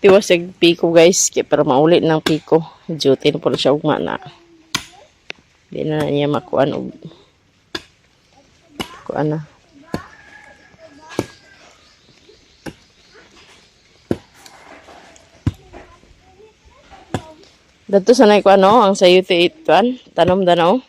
Tiwas yung piko guys. Kaya para maulit ng piko. Duty na pala siya ugma na. Hindi na niya makuan og kuan na. Dato sanay ko ano, ang sayuti ituan, tanom danaw.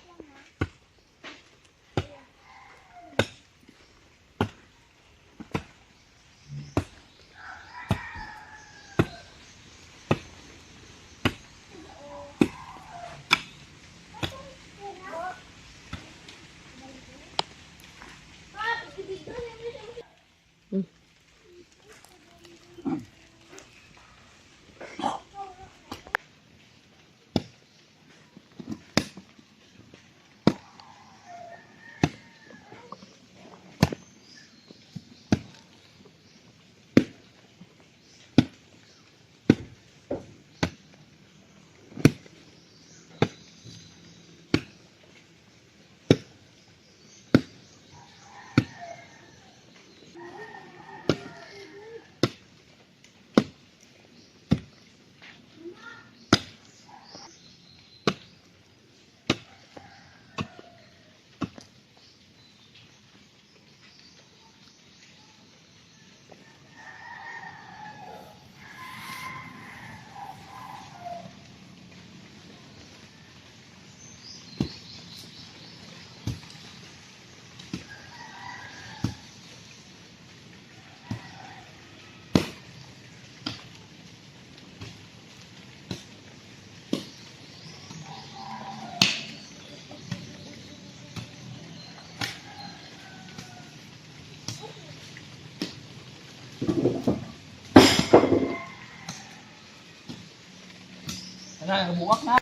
Nabuwak na.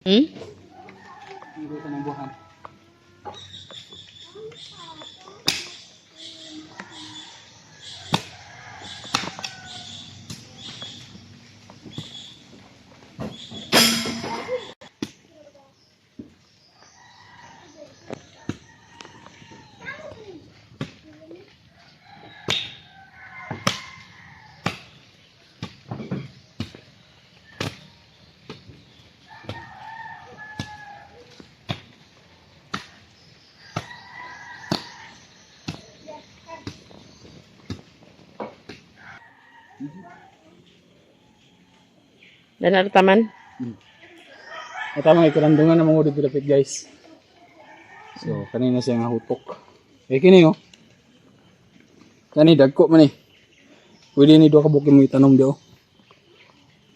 Hindi ko ng buhan. Danar taman. Ito mga ikarandungan na mga dito dapit guys. So kanina siya nga hutok. Eh kini oh. Kani dagko man eh. Pwede ni do ka bukin mo itanom dio.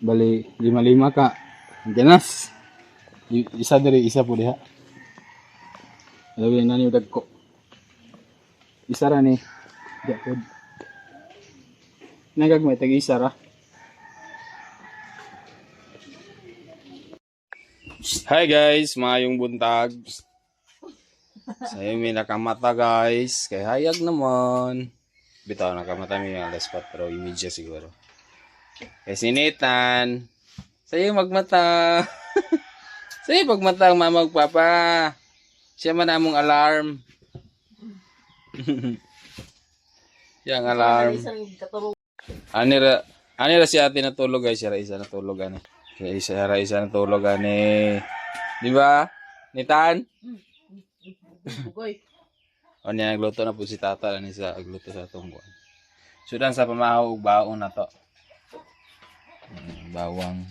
Bali 5-5 ka. Ganas. Isa diri isa po diha. Labi na ni dagko. Isa ra ni. Diya pod. Nagag may tag isa ra. Hi guys, maayong buntag. Sayo may nakamata guys. Kay hayag naman. Bitaw nakamata may alas 4:30 siguro. Kay sinitan. Sayo magmata. Sayo pagmata ang mama ug papa. Siya man among alarm. Yang alarm. Anira si ate natulog guys, siya isa natulog ani. Isa natulog ani. Di ba? Nitan? O niya nagluto na po si tata ani sa agluto sa atong buwan. Sudan sa pamahaw ug baon na to. Bawang.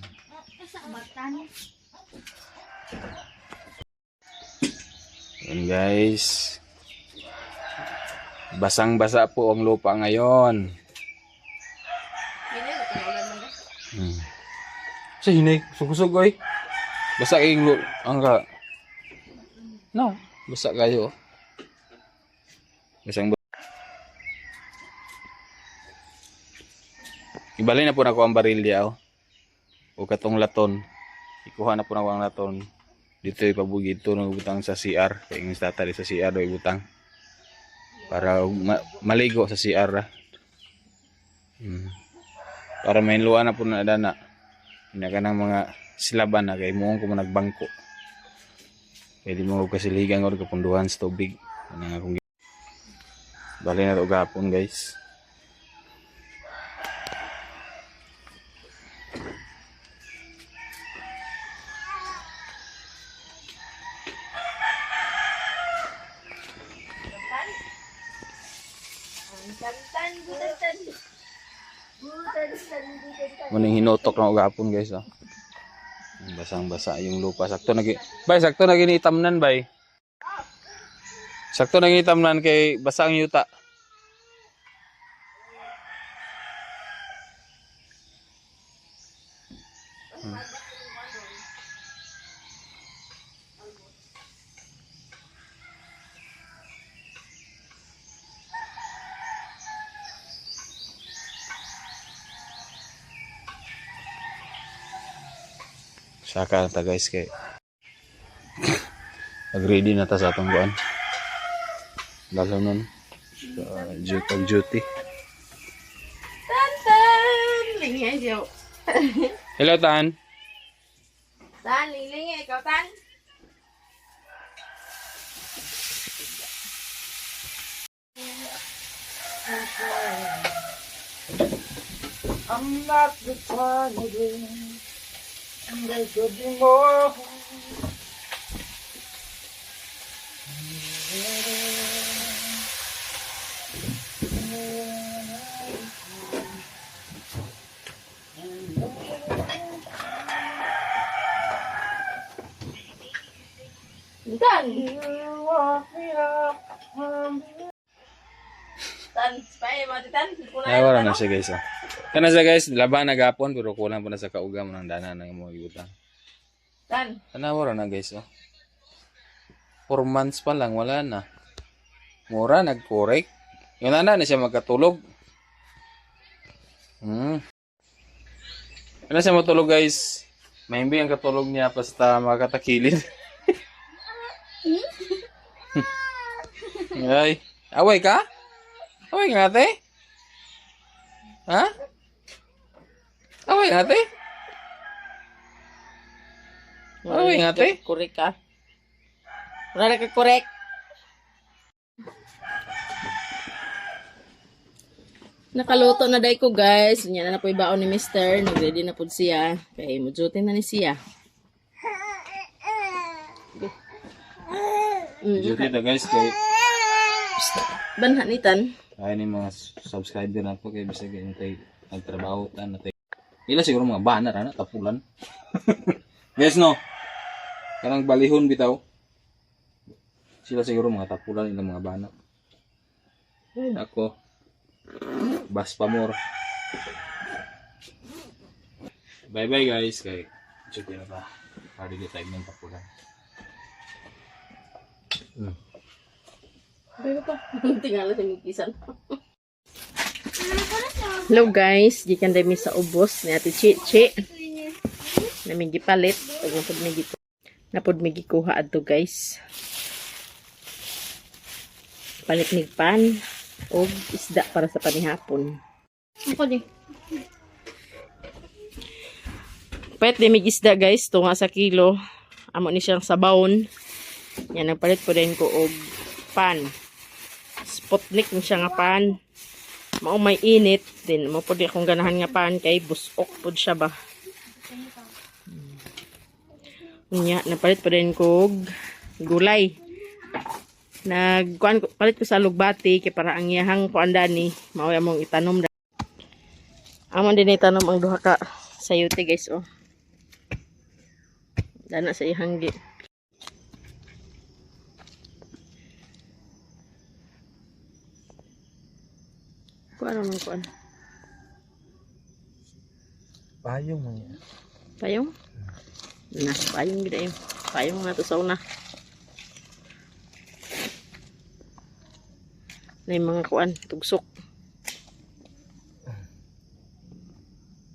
Yan guys. Basang-basa po ang lupa ngayon. Sa hinay, sugusog oy. Basa kayong ang ka. No, basa kayo. Basang ibalay na po na ko ang baril diya oh. O katong laton. Ikuha na po na ko ang laton. Dito ipabugi ito nang ibutang sa CR. Kaya yung tatali sa CR do ibutang. Para maligo sa CR. Para may luan na po na dana. Hinaga ng mga silaban na kay muong ko nagbangko. Pwede mo kasiligan ko kapunduhan sa tubig. Bali na ito gapon guys. Muning hinutok na ugapon guys oh. Basang-basa yung lupa. Sakto na bay, sakto na ginitamnan bay. Sakto na ginitamnan kay basang yuta. Saka na ta guys kay mag-ready na ta sa atong kuan. Lalo nun sa duty. Tan! Lingay, Jo. Hello Tan. Tan, lingay, ikaw, Tan. I'm not the one again, and there could be more. Tan! You walk me up. Tan, spay, mati, Tan. Ay, wala na siya guys oh. Kana siya guys, laban na gapon pero kulang pa na sa kaugam ng dana ng mga yuta. Tan. Kana wala na guys oh. 4 months pa lang wala na. Mura nag-correct. Yung na siya magkatulog. Ano siya matulog guys? Mahimbi ang katulog niya basta makatakilid. Ay, away ka? Away nga ate? Ha? Away nga ate? Away nga ate? Korek ka. Wala ka korek. Nakaluto na day ko guys. Yan na po ibaon ni Mister. Nag-ready na po siya. Kaya mujutin na ni siya. Duty na guys kay Banhanitan. kaya ni mga subscriber na po kay bisag yung tay nagtrabaho tan natay. Ila siguro mga banar ana tapulan. Guys no. Kanang balihon bitaw. Sila siguro mga tapulan ilang mga bana. Ay nako. Bas pa more. Bye bye guys kay duty na pa. Para di tayo ng tapulan. Tingala sa mikisan. Hello guys, gikan dami sa ubos ni Ate Chichi. Namin gipalit, napod mi gikuha adto guys. Palit mig pan og isda para sa panihapon. Ako di. Pwede mig isda guys, tunga sa kilo. Amo ni siyang sabawon. Yan, nagpalit ko din ko og pan. Sputnik ni siya nga pan. Mao may init din. Mo pud akong ganahan nga pan kay busok pud siya ba. Nya, napalit pa din ko og gulay. Palit ko sa lugbati kay para ang iyahang kuandani mao among itanom. Amon din itanom ang duha ka sayote guys oh. Dana sa iyang gi. Kuan man kuan. Payong man yan. Payong? Na, payong gid ayo. Payong na to sa una. Na mga kuan, tugsok.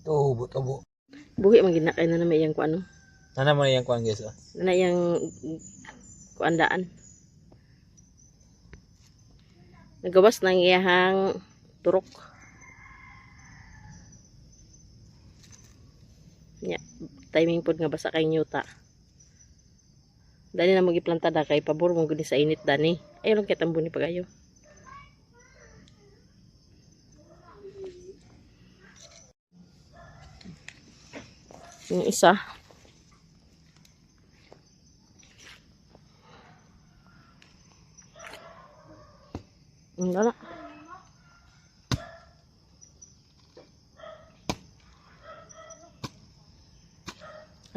Tubo. Buhi man ginakay na may iyang kuan no. Nana mo na yung kuhan guys oh. Na iyang kuandaan. Nagawas ng iyahang turok. Nya, timing pod nga basa kay nyuta. Dali na magiplanta da kay pabor mo gud sa init dani. Ayon kay tambon ni pagayo. Yung isa. Wala.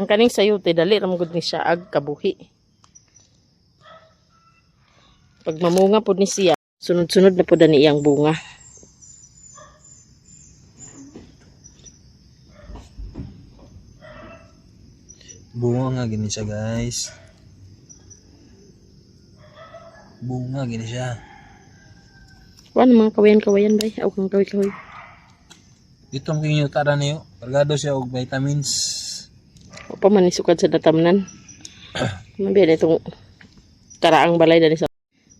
Ang kaning sayote, dali ramang gud ni siya ag kabuhi. Pag mamunga po ni siya, sunod-sunod na po na iyang bunga. Bunga nga gini siya, guys. Bunga gini siya. Kuan mga kawayan-kawayan bay, aw kang kawi-kawi. Dito ang kinyo tara niyo. Kargado siya og vitamins. O pa man ni sukad sa datamnan. Mabiyan itong karaang balay dani sa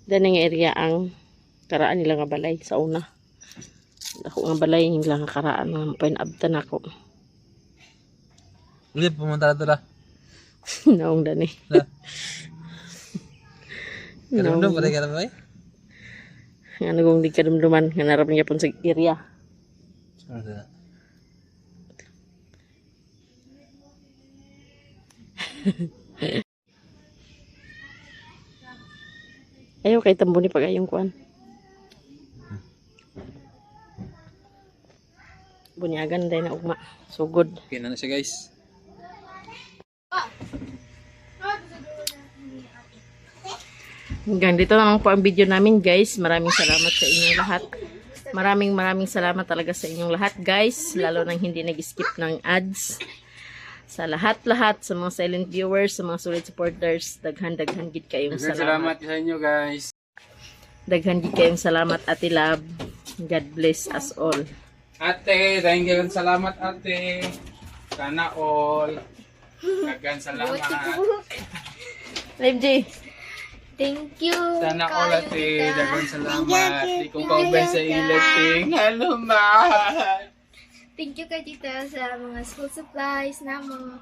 dani nga area ang karaan nila nga balay sa una. Ako nga balay nila nga karaan nga painabtan ako. Ulit pumunta tara. Naong dani. Karundong pa ka ba? Nga nagong di kadumduman nga narap niya pun sa area. Ayaw kay tambo ni pagayong kuan. Bunyagan day na ugma. Sugod. Okay na siya guys. Hanggang dito lang po ang video namin guys. Maraming salamat sa inyong lahat. Maraming salamat talaga sa inyong lahat guys. Lalo nang hindi nag-skip ng ads. Sa lahat-lahat, sa mga silent viewers, sa mga solid supporters, daghan gid kayong salamat. Salamat sa inyo guys. Daghan gid kayong salamat Ate Love. God bless us all. Ate, thank you. Salamat ate. Sana all. Daghan salamat. Live J. Thank you. Sana all ate. Daghan salamat. Di ko kaubay sa ilating. Hello ma. Thank you kay tita sa mga school supplies na mga